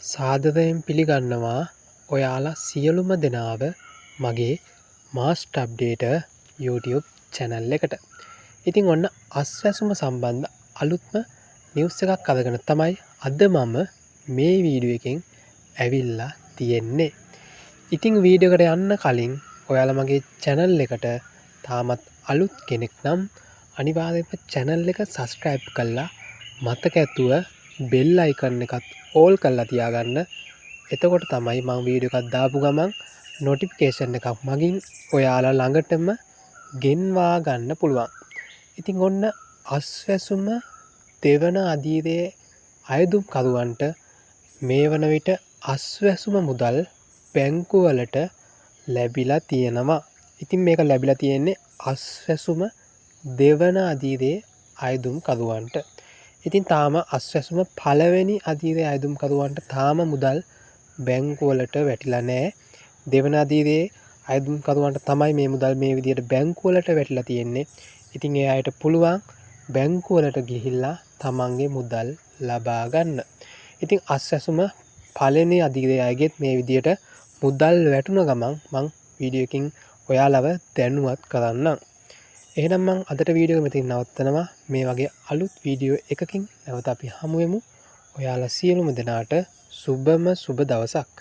සාදරයෙන් පිළිගන්නවා ඔයාලා සියලුම දෙනාව මගේ මාස්ට් අප්ඩේට YouTube channel එකට. ඉතින් ඔන්න අස්වැසුම සම්බන්ධ අලුත්ම නිවුස් එකක් අරගෙන තමයි අද මම මේ වීඩියෝ එකෙන් ඇවිල්ලා තියෙන්නේ. ඉතින් වීඩියෝ එකට යන්න කලින් ඔයාලා මගේ channel එකට තාමත් අලුත් කෙනෙක් නම් අනිවාර්යයෙන්ම channel එක subscribe කරලා මතක ඇතුව bell icon එකත් all කරලා තියාගන්න. එතකොට තමයි මම වීඩියෝ එකක් දාපු ගමන් notification එකක් මගින් ඔයාලා ළඟටම ගෙන්වා ගන්න පුළුවන්. ඉතින් ඔන්න අස්වැසුම දෙවන අදියරේ අයදුම් කරුවන්ට මේ වන විට අස්වැසුම මුදල් බැංකුවලට ලැබිලා තියෙනවා. ඉතින් මේක ලැබිලා තියෙන්නේ අස්වැසුම දෙවන අදියරේ අයදුම් කරුවන්ට. ඉතින් තාම අස්වැසුම පළවෙනි අදියරේ අයදුම් කරුවන්ට තාම මුදල් බැංකුවලට වැටිලා නැහැ. දෙවන අදියරේ අයදුම් කරුවන්ට තමයි මේ මුදල් මේ විදිහට බැංකුවලට වැටිලා තියෙන්නේ. ඉතින් ඒ අයට පුළුවන් බැංකුවලට ගිහිල්ලා තමන්ගේ මුදල් ලබා ගන්න. ඉතින් අස්වැසුම පළවෙනි අදියරේ අයගෙත් මේ විදිහට මුදල් වැටුණ ගමන් මම වීඩියෝ එකකින් ඔයාලව දැනුවත් කරන්නම්. එහෙනම් මම අදට වීඩියෝ එක මෙතනින් නවත්තනවා. මේ වගේ අලුත් වීඩියෝ එකකින් නැවත අපි හමු වෙමු. ඔයාලා සියලුම දෙනාට සුබම සුබ දවසක්.